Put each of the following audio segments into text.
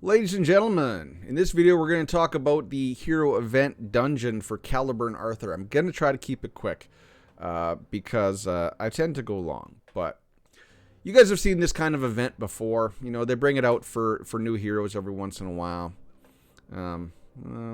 Ladies and gentlemen, in this video we're going to talk about the hero event dungeon for Caliburn Arthur. I'm going to try to keep it quick because I tend to go long, but you guys have seen this kind of event before. You know, they bring it out for new heroes every once in a while. Well,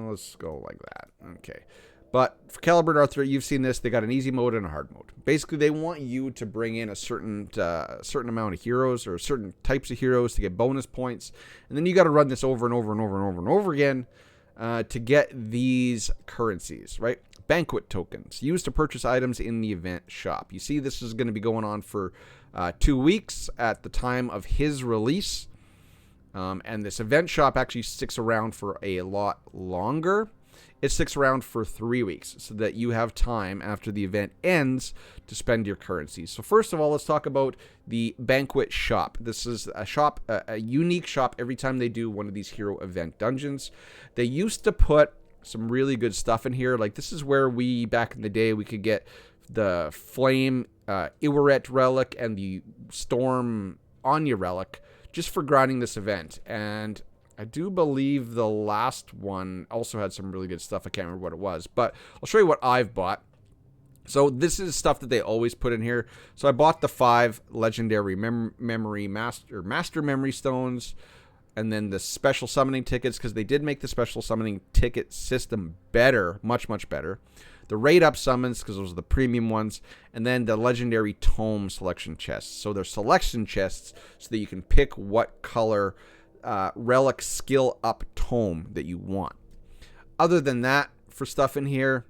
let's go like that. Okay. But for Caliburn Arthur, you've seen this. They got an easy mode and a hard mode. Basically, they want you to bring in a certain amount of heroes or certain types of heroes to get bonus points, and then you got to run this over and over and over and over and over again to get these currencies, right? Banquet tokens used to purchase items in the event shop. You see, this is going to be going on for 2 weeks at the time of his release, and this event shop actually sticks around for a lot longer. It sticks around for 3 weeks so that you have time after the event ends to spend your currency. So first of all, let's talk about the banquet shop. This is a shop, a unique shop every time they do one of these hero event dungeons. They used to put some really good stuff in here. Like this is where back in the day, we could get the Flame Iwaret relic and the Storm Anya relic just for grinding this event. And I do believe the last one also had some really good stuff. I can't remember what it was, but I'll show you what I've bought. So this is stuff that they always put in here. So I bought the 5 legendary master memory stones, and then the special summoning tickets, because they did make the special summoning ticket system better, much better. The raid up summons, because those are the premium ones, and then the legendary tome selection chests. So they're selection chests so that you can pick what color relic skill up tome that you want. Other than that, for stuff in here,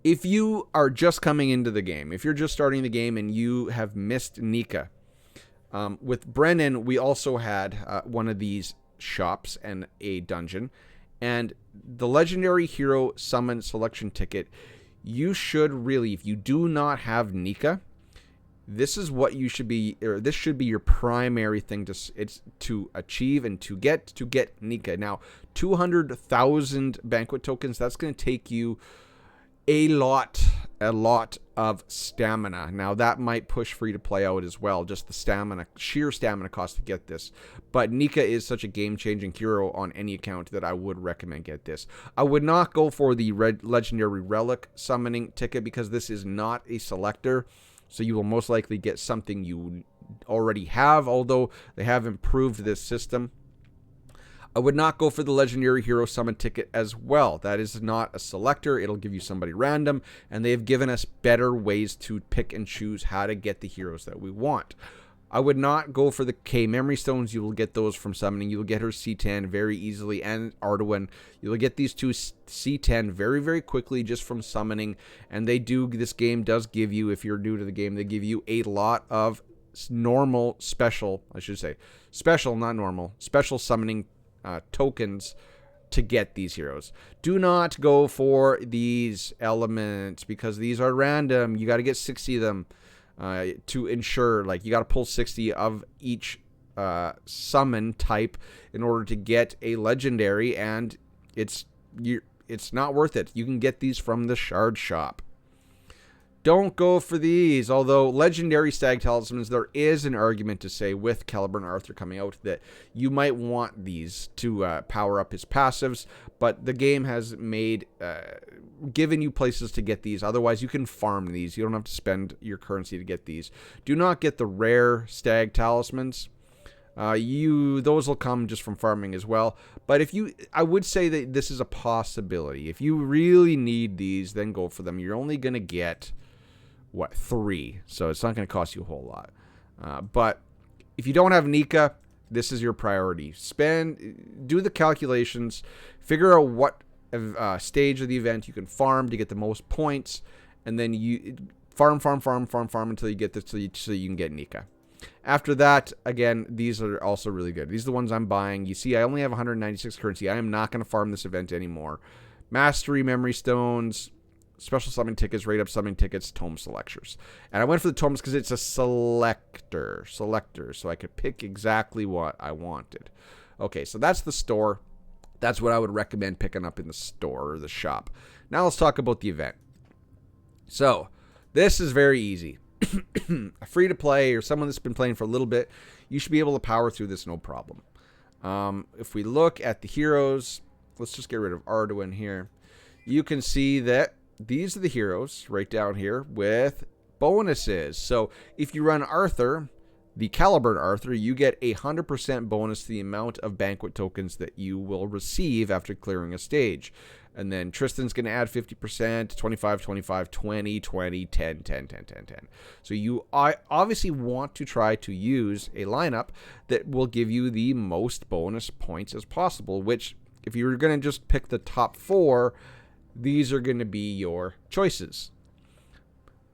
if you are just coming into the game, if you're just starting the game and you have missed Nika, with Brennan, we also had one of these shops and a dungeon, and the legendary hero summon selection ticket, you should really, if you do not have Nika, this is what you should be, or this should be your primary thing to achieve and to get Nika. Now, 200,000 banquet tokens, that's going to take you a lot of stamina. Now, that might push free to play out as well, just the stamina, sheer stamina cost to get this. But Nika is such a game-changing hero on any account that I would recommend get this. I would not go for the legendary relic summoning ticket because this is not a selector. So you will most likely get something you already have, although they have improved this system. I would not go for the legendary hero summon ticket as well. That is not a selector. It'll give you somebody random, and they have given us better ways to pick and choose how to get the heroes that we want. I would not go for the K memory stones. You will get those from summoning. You will get her C10 very easily, and Arduin. You will get these two C10 very quickly just from summoning. And this game does give you, if you're new to the game, they give you a lot of special summoning tokens to get these heroes. Do not go for these elements because these are random. You got to get 60 of them. To ensure, like, you got to pull 60 of each summon type in order to get a legendary, and it's not worth it. You can get these from the shard shop. Don't go for these. Although legendary stag talismans, there is an argument to say with Caliburn Arthur coming out that you might want these to power up his passives, but the game has given you places to get these. Otherwise, you can farm these. You don't have to spend your currency to get these. Do not get the rare stag talismans. Those will come just from farming as well. But I would say that this is a possibility. If you really need these, then go for them. You're only going to get 3, so it's not going to cost you a whole lot. But if you don't have Nika, this is your priority. Do the calculations, figure out what stage of the event you can farm to get the most points, and then you farm until you get this, so you can get Nika. After that, again, these are also really good. These are the ones I'm buying. You see, I only have 196 currency. I am not going to farm this event anymore. Mastery memory stones, special summoning tickets, raid up summoning tickets, tome selectors. And I went for the tomes because it's a selector, so I could pick exactly what I wanted. Okay, so that's the store. That's what I would recommend picking up in the store or the shop. Now let's talk about the event. So this is very easy. Free to play, or someone that's been playing for a little bit, you should be able to power through this no problem. If we look at the heroes, let's just get rid of Arduin here. You can see that these are the heroes right down here with bonuses. So if you run Arthur, the Caliburn Arthur, you get a 100% bonus to the amount of banquet tokens that you will receive after clearing a stage. And then Tristan's going to add 50%, 25, 25, 20, 20, 10, 10, 10, 10, 10. So you obviously want to try to use a lineup that will give you the most bonus points as possible, which if you were going to just pick the top 4, these are going to be your choices.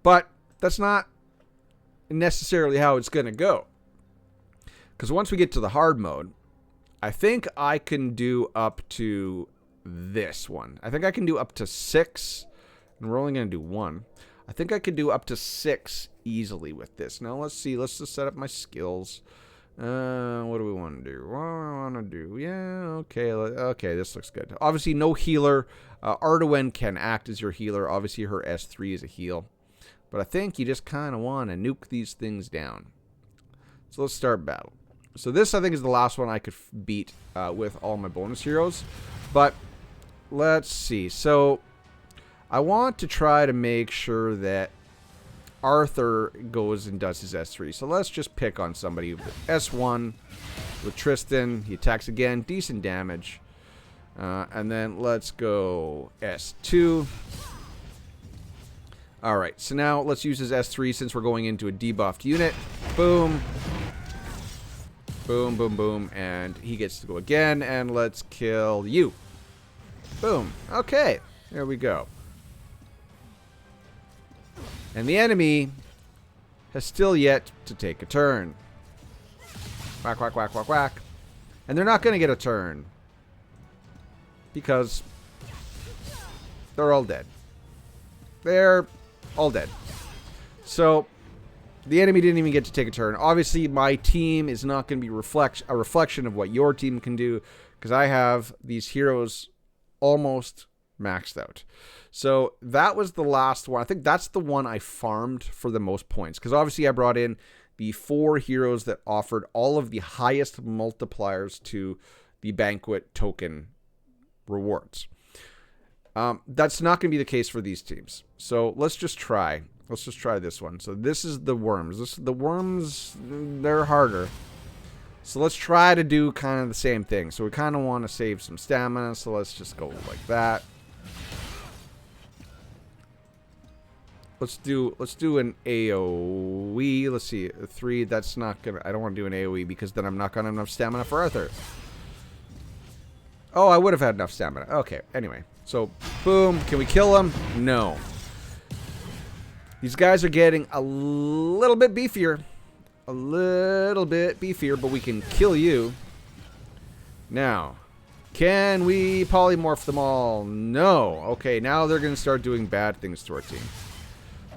But that's not necessarily how it's going to go. Because once we get to the hard mode, I think I can do up to this one. I think I can do up to 6, and we're only going to do 1. I think I could do up to 6 easily with this. Now let's see. Let's just set up my skills. What do we want to do? What do I want to do? Yeah, okay. Okay, this looks good. Obviously, no healer. Arduin can act as your healer. Obviously, her S3 is a heal. But I think you just kind of want to nuke these things down. So let's start battle. So this, I think, is the last one I could beat with all my bonus heroes. But let's see. So I want to try to make sure that Arthur goes and does his S3. So let's just pick on somebody with S1 with Tristan. He attacks again. Decent damage. And then let's go S2. Alright, so now let's use his S3 since we're going into a debuffed unit. Boom. Boom, boom, boom. And he gets to go again. And let's kill you. Boom. Okay. There we go. And the enemy has still yet to take a turn. Whack, whack, whack, whack, whack. And they're not going to get a turn. Because they're all dead. They're all dead. So the enemy didn't even get to take a turn. Obviously, my team is not going to be a reflection of what your team can do. Because I have these heroes almost maxed out. So that was the last one. I think that's the one I farmed for the most points. Because obviously I brought in the 4 heroes that offered all of the highest multipliers to the banquet token rewards. That's not going to be the case for these teams. So let's just try. Let's just try this one. So this is the worms. The worms, they're harder. So let's try to do kind of the same thing. So we kind of want to save some stamina. So let's just go like that. Let's do an AoE. Let's see, 3. That's not gonna. I don't want to do an AoE because then I'm not gonna have enough stamina for Arthur. Oh, I would have had enough stamina. Okay. Anyway, so boom. Can we kill him? No. These guys are getting a little bit beefier. A little bit beefier, but we can kill you. Now, can we polymorph them all? No. Okay, now they're going to start doing bad things to our team.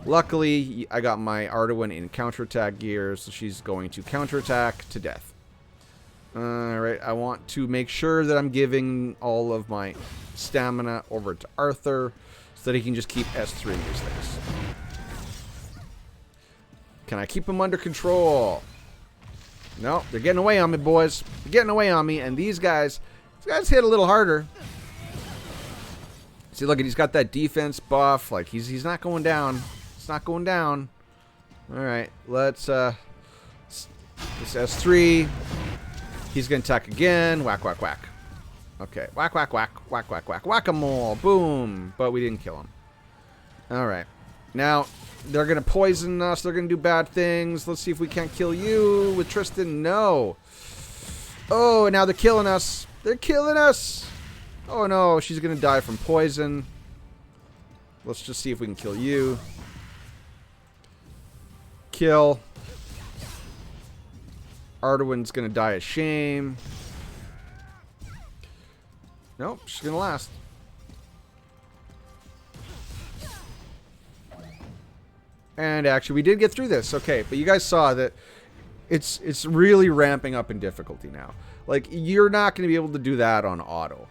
Luckily, I got my Arduin in counterattack gear, so she's going to counterattack to death. Alright, I want to make sure that I'm giving all of my stamina over to Arthur so that he can just keep S3 these things. Can I keep him under control? No, they're getting away on me, boys. They're getting away on me, and these guys hit a little harder. See, look, he's got that defense buff. Like, he's not going down. It's not going down. Alright, let's, this S3. He's going to attack again. Whack, whack, whack. Okay, whack, whack, whack, whack, whack, whack. Whack-a-mole. Boom. But we didn't kill him. Alright. Now, they're going to poison us. They're going to do bad things. Let's see if we can't kill you with Tristan. No. Oh, now they're killing us. They're killing us. Oh, no. She's going to die from poison. Let's just see if we can kill you. Kill. Arduin's going to die of shame. Nope. She's going to last. And actually, we did get through this. Okay, but you guys saw that it's really ramping up in difficulty now. Like, you're not going to be able to do that on auto.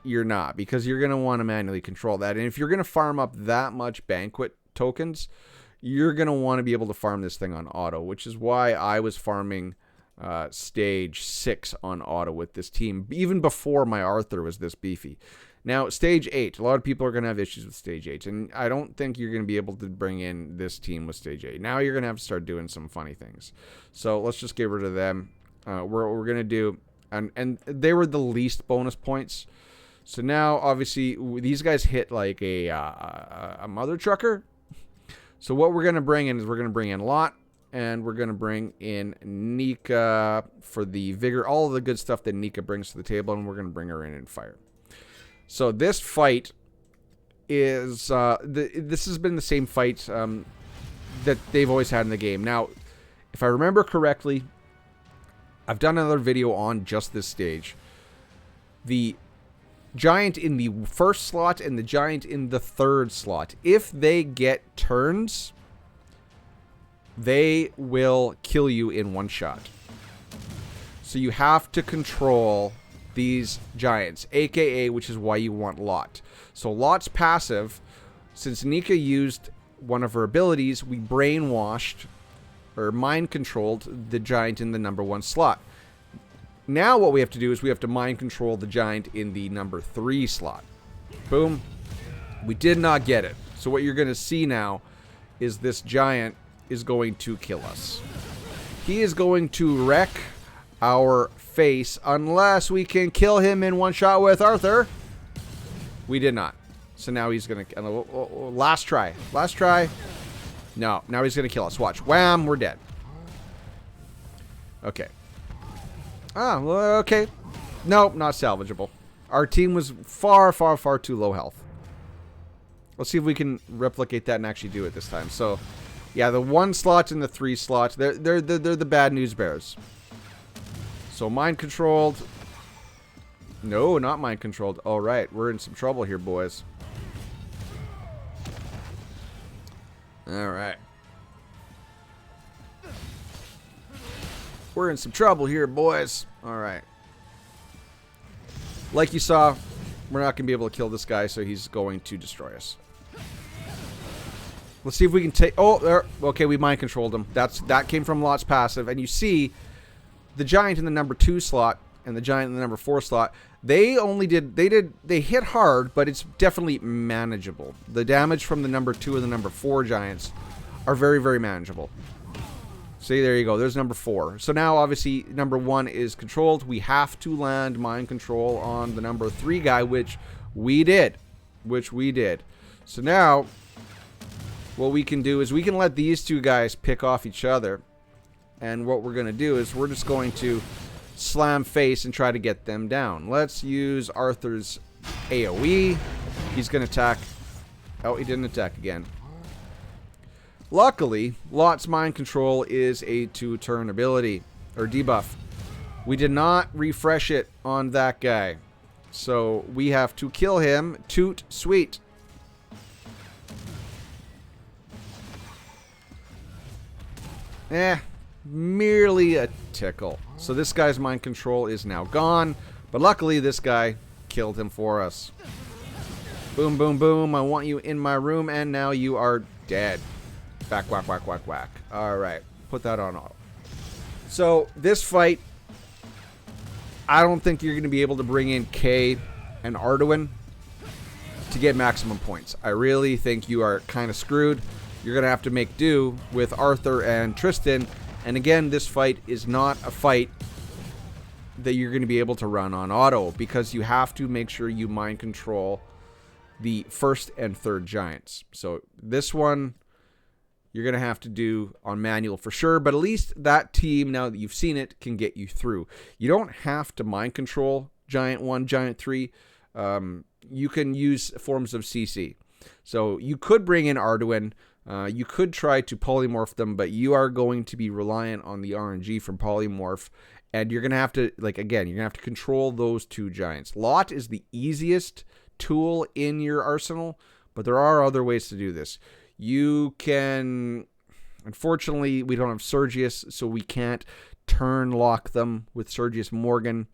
You're not, because you're going to want to manually control that. And if you're going to farm up that much banquet tokens, you're going to want to be able to farm this thing on auto, which is why I was farming stage 6 on auto with this team, even before my Arthur was this beefy. Now, stage 8, a lot of people are going to have issues with stage 8, and I don't think you're going to be able to bring in this team with stage 8. Now you're going to have to start doing some funny things. So let's just get rid of them. What we're going to do, and they were the least bonus points. So now, obviously, these guys hit like a mother trucker. So what we're going to bring in is we're going to bring in Lot, and we're going to bring in Nika for the vigor, all of the good stuff that Nika brings to the table, and we're going to bring her in fire. So this fight is, this has been the same fight that they've always had in the game. Now, if I remember correctly, I've done another video on just this stage. The giant in the first slot and the giant in the third slot, if they get turns, they will kill you in one shot. So you have to control these giants, aka, which is why you want Lot. So Lot's passive, since Nika used one of her abilities, we brainwashed or mind controlled the giant in the number 1 slot. Now what we have to do is we have to mind control the giant in the number 3 slot. Boom. We did not get it. So what you're going to see now is this giant is going to kill us. He is going to wreck our face unless we can kill him in one shot with Arthur. We did not. So now he's going to... last try. Last try. No. Now he's going to kill us. Watch. Wham. We're dead. Okay. Ah, well, okay. Nope, not salvageable. Our team was far, far, far too low health. Let's see if we can replicate that and actually do it this time. So, yeah, the 1 slot and the 3 slots, they're the bad news bears. So mind controlled. No, not mind controlled. All right, we're in some trouble here, boys. All right. We're in some trouble here, boys. All right. Like you saw, we're not going to be able to kill this guy, so he's going to destroy us. Let's see if we can take... Oh, there. Okay, we mind controlled him. That came from Lot's passive, and you see the giant in the number 2 slot and the giant in the number 4 slot. They hit hard, but it's definitely manageable. The damage from the number 2 and the number 4 giants are very, very manageable. See, there you go. There's number 4. So now, obviously, number 1 is controlled. We have to land mind control on the number 3 guy, which we did. So now, what we can do is we can let these 2 guys pick off each other. And what we're going to do is we're just going to slam face and try to get them down. Let's use Arthur's AoE. He's going to attack. Oh, he didn't attack again. Luckily, Lot's mind control is a 2-turn ability, or debuff. We did not refresh it on that guy. So we have to kill him. Toot sweet. Merely a tickle. So this guy's mind control is now gone. But luckily, this guy killed him for us. Boom, boom, boom. I want you in my room, and now you are dead. Whack, whack, whack, whack, whack. Alright, put that on auto. So, this fight, I don't think you're going to be able to bring in Kay and Arduin to get maximum points. I really think you are kind of screwed. You're going to have to make do with Arthur and Tristan. And again, this fight is not a fight that you're going to be able to run on auto, because you have to make sure you mind control the 1st and 3rd giants. So, this one you're going to have to do on manual for sure, but at least that team, now that you've seen it, can get you through. You don't have to mind control Giant 1, Giant 3. You can use forms of CC. So you could bring in Arduin. You could try to polymorph them, but you are going to be reliant on the RNG from polymorph. And you're going to have to, like, again, you're going to have to control those 2 giants. Lot is the easiest tool in your arsenal, but there are other ways to do this. You can, unfortunately, we don't have Sergius, so we can't turn lock them with Sergius Morgan.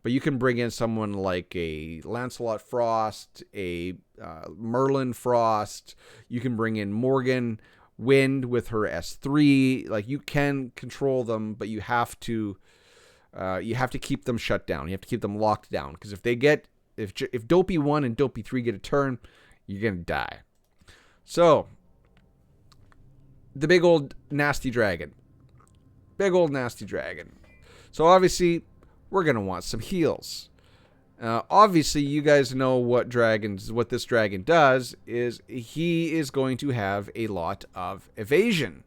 But you can bring in someone like a Lancelot Frost, a Merlin Frost. You can bring in Morgan. Wind with her S3. Like, you can control them, but you have to keep them shut down. You have to keep them locked down, because if Dopey 1 and Dopey 3 get a turn, you're gonna die. So, the big old nasty dragon. Big old nasty dragon. So obviously, we're gonna want some heals. Obviously, you guys know what this dragon does is he is going to have a lot of evasion.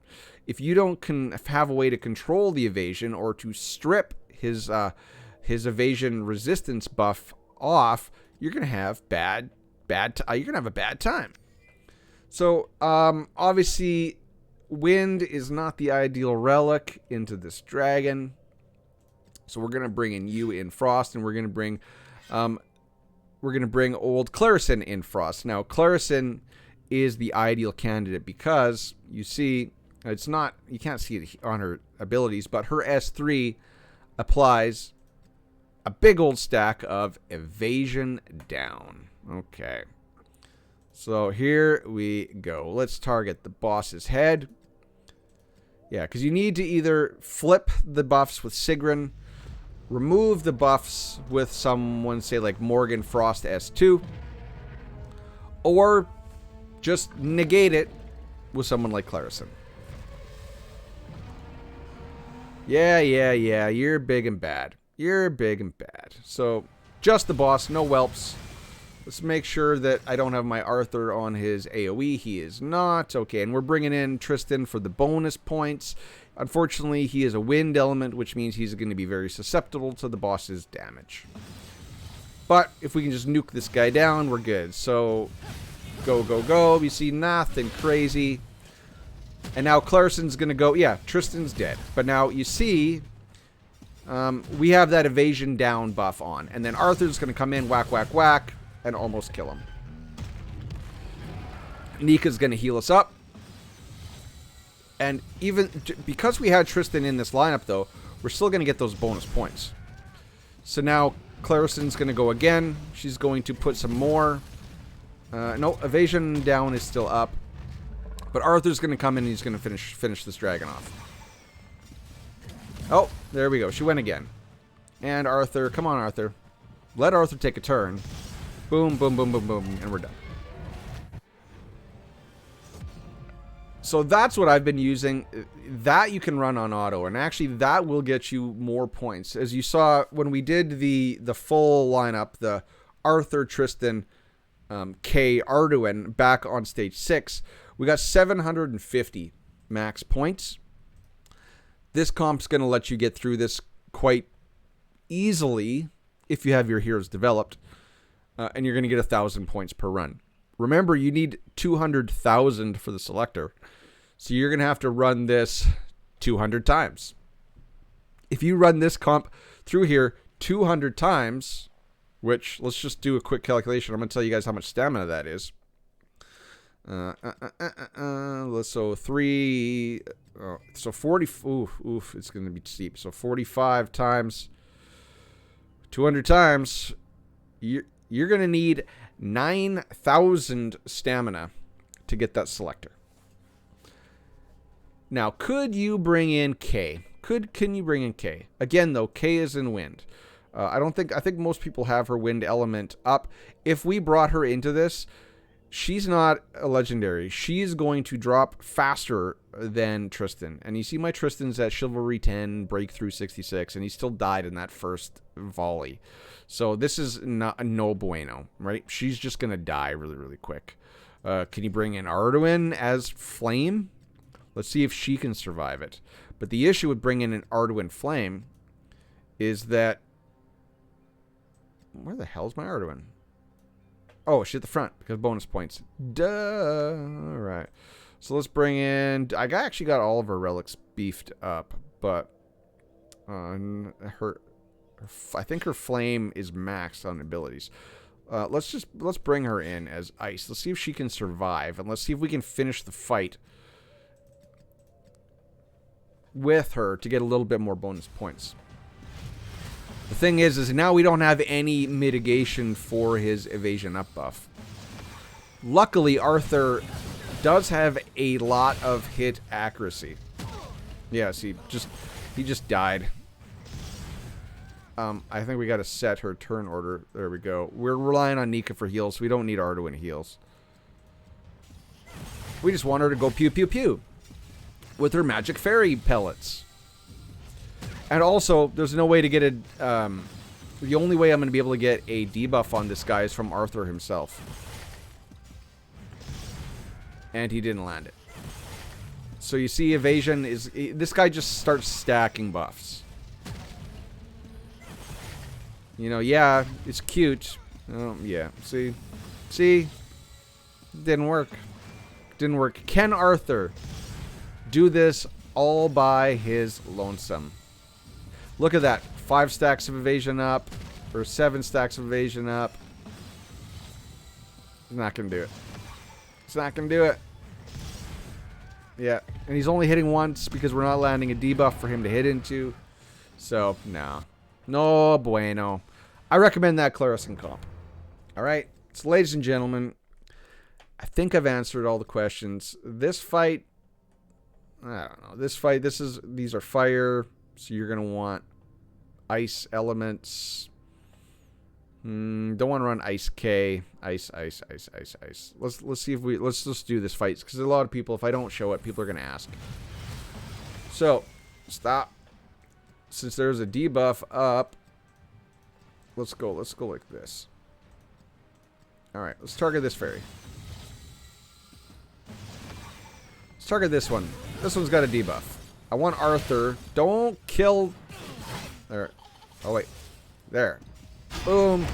If you don't have a way to control the evasion or to strip his evasion resistance buff off, you're gonna have you're gonna have a bad time. So obviously, wind is not the ideal relic into this dragon. So we're gonna bring in you in frost, and we're gonna bring old Clarison in frost. Now, Clarison is the ideal candidate because you see, you can't see it on her abilities, but her S3 applies a big old stack of evasion down. Okay. So here we go. Let's target the boss's head. Yeah, because you need to either flip the buffs with Sigrun, remove the buffs with someone, say like Morgan Frost S2, or just negate it with someone like Clarison. Yeah, you're big and bad. You're big and bad. So, just the boss, no whelps. Let's make sure that I don't have my Arthur on his AoE. He is not. Okay, and we're bringing in Tristan for the bonus points. Unfortunately, he is a wind element, which means he's going to be very susceptible to the boss's damage. But if we can just nuke this guy down, we're good. So, go. You see, nothing crazy. And now Clarison's going to go. Yeah, Tristan's dead. But now, you see, we have that evasion down buff on. And then Arthur's going to come in, whack, and almost kill him. Nika's going to heal us up. And even because we had Tristan in this lineup, though, we're still going to get those bonus points. So now Clarison's going to go again. She's going to put some more. No, evasion down is still up. But Arthur's going to come in and he's going to finish this dragon off. Oh, there we go. She went again. And Arthur, come on, Arthur. Let Arthur take a turn. Boom, and we're done. So that's what I've been using. That you can run on auto, and actually that will get you more points. As you saw when we did the full lineup, the Arthur, Tristan, Kay, Arduin back on stage 6, we got 750 max points. This comp's going to let you get through this quite easily if you have your heroes developed, and you're going to get 1,000 points per run. Remember, you need 200,000 for the selector. So you're going to have to run this 200 times. If you run this comp through here 200 times, which, let's just do a quick calculation. I'm going to tell you guys how much stamina that is. So 40, oof, it's going to be steep. So 45 times 200 times, you're going to need 9,000 stamina to get that selector. Now, could you bring in K? Can you bring in K? Again, though, K is in wind. I think most people have her wind element up. If we brought her into this, she's not a legendary. She's going to drop faster than Tristan. And you see my Tristan's at Chivalry 10, Breakthrough 66, and he still died in that first volley. So this is not no bueno, right? She's just going to die really, really quick. Can you bring in Arduin as Flame? Let's see if she can survive it. But the issue with bringing in an Arduin Flame is that... Where the hell's my Arduin? Oh, she's at the front because bonus points. Duh. All right. So let's bring in... I actually got all of her relics beefed up, but I think her flame is maxed on abilities. Let's bring her in as ice. Let's see if she can survive, and let's see if we can finish the fight with her to get a little bit more bonus points. The thing is now we don't have any mitigation for his evasion up buff. Luckily, Arthur does have a lot of hit accuracy. Yeah, see, he just died. I think we got to set her turn order. There we go. We're relying on Nika for heals. We don't need Arduin heals. We just want her to go pew pew pew with her magic fairy pellets. And also, there's no way to get a... the only way I'm going to be able to get a debuff on this guy is from Arthur himself. And he didn't land it. So you see, evasion is... This guy just starts stacking buffs. You know, yeah, it's cute. Yeah, see? See? Didn't work. Didn't work. Can Arthur do this all by his lonesome? Look at that. 5 stacks of evasion up. Or 7 stacks of evasion up. He's not going to do it. He's not going to do it. Yeah. And he's only hitting once because we're not landing a debuff for him to hit into. So, no. No bueno. I recommend that Clarison comp. Alright. So, ladies and gentlemen, I think I've answered all the questions. This fight, I don't know. This fight, these are fire. So you're going to want ice elements. Don't want to run ice K. Ice. Let's see if let's just do this fight. Because a lot of people, if I don't show it, people are going to ask. So, stop. Since there's a debuff up, let's go like this. Alright, let's target this fairy. Let's target this one. This one's got a debuff. I want Arthur. Don't kill... There. Oh, wait. There. Boom.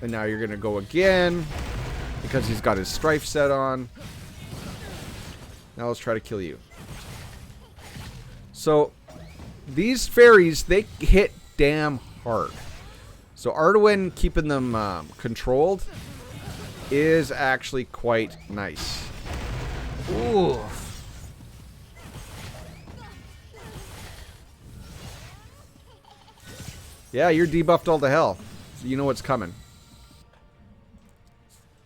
And now you're going to go again. Because he's got his strife set on. Now let's try to kill you. So, these fairies, they hit damn hard. So, Arduin keeping them controlled is actually quite nice. Ooh. Yeah, you're debuffed all to hell. So you know what's coming.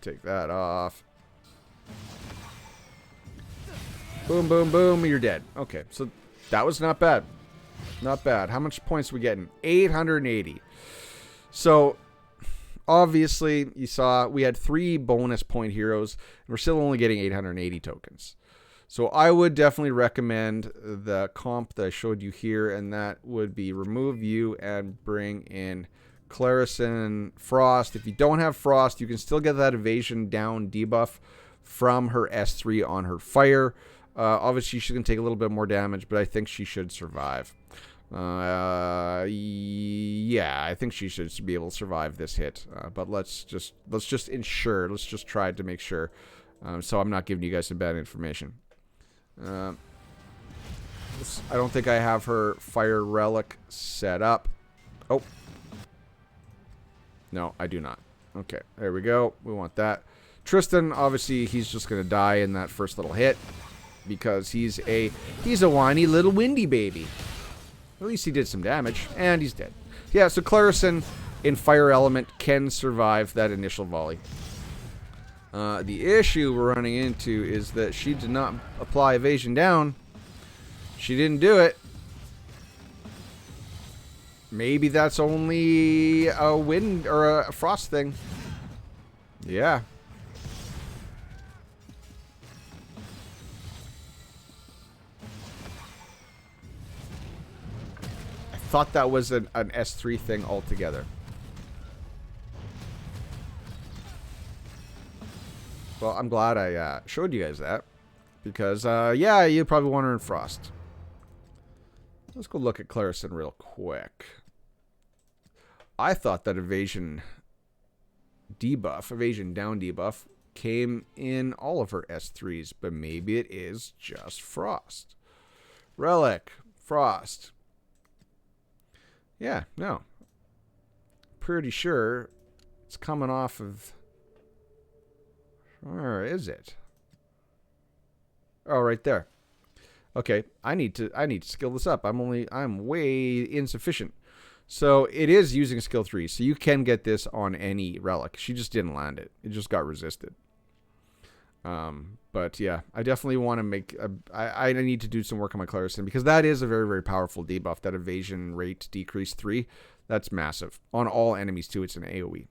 Take that off. Boom, boom, boom. You're dead. Okay, so that was not bad. Not bad. How much points are we getting? 880. So, obviously, you saw we had 3 bonus point heroes. And we're still only getting 880 tokens. So, I would definitely recommend the comp that I showed you here. And that would be remove you and bring in Clarison Frost. If you don't have Frost, you can still get that evasion down debuff from her S3 on her fire. Obviously, she's going to take a little bit more damage, but I think she should survive. Yeah, I think she should be able to survive this hit. But let's just ensure. Let's just try to make sure. So I'm not giving you guys some bad information. I don't think I have her fire relic set up. Oh. No, I do not. Okay, there we go. We want that. Tristan, obviously, he's just going to die in that first little hit. Because he's a whiny little windy baby. At least he did some damage. And he's dead. Yeah, so Clarison in Fire Element can survive that initial volley. The issue we're running into is that she did not apply evasion down. She didn't do it. Maybe that's only a wind or a frost thing. Yeah. Thought that was an S3 thing altogether. Well, I'm glad I showed you guys that. Because, yeah, you're probably wondering Frost. Let's go look at Clarison real quick. I thought that evasion debuff, evasion down debuff, came in all of her S3s. But maybe it is just Frost. Relic. Frost. Yeah, no. Pretty sure it's coming off of... Where is it? Oh, right there. Okay, I need to skill this up. I'm way insufficient. So it is using skill 3, so you can get this on any relic. She just didn't land it. It just got resisted. But yeah, I definitely want to make I need to do some work on my Clarison, because that is a very, very powerful debuff. That evasion rate decrease 3. That's massive. On all enemies too, it's an AoE.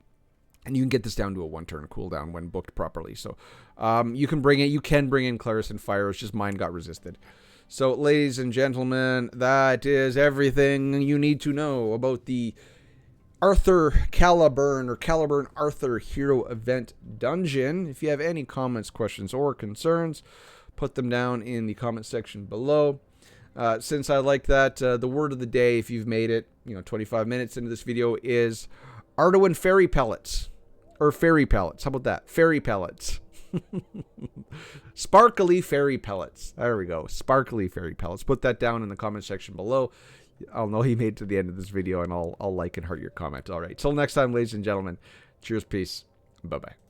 And you can get this down to a 1-turn cooldown when booked properly. So you can bring in Clarison Fire. It's just mine got resisted. So ladies and gentlemen, that is everything you need to know about the Arthur Caliburn, or Caliburn Arthur Hero Event Dungeon. If you have any comments, questions, or concerns, put them down in the comment section below. Since I like that, the word of the day, if you've made it, 25 minutes into this video, is Arduin Fairy Pellets. Or Fairy Pellets. How about that? Fairy Pellets. Sparkly Fairy Pellets. There we go. Sparkly Fairy Pellets. Put that down in the comment section below. I'll know you made it to the end of this video, and I'll like and heart your comment. All right. Till next time, ladies and gentlemen. Cheers, peace. Bye-bye.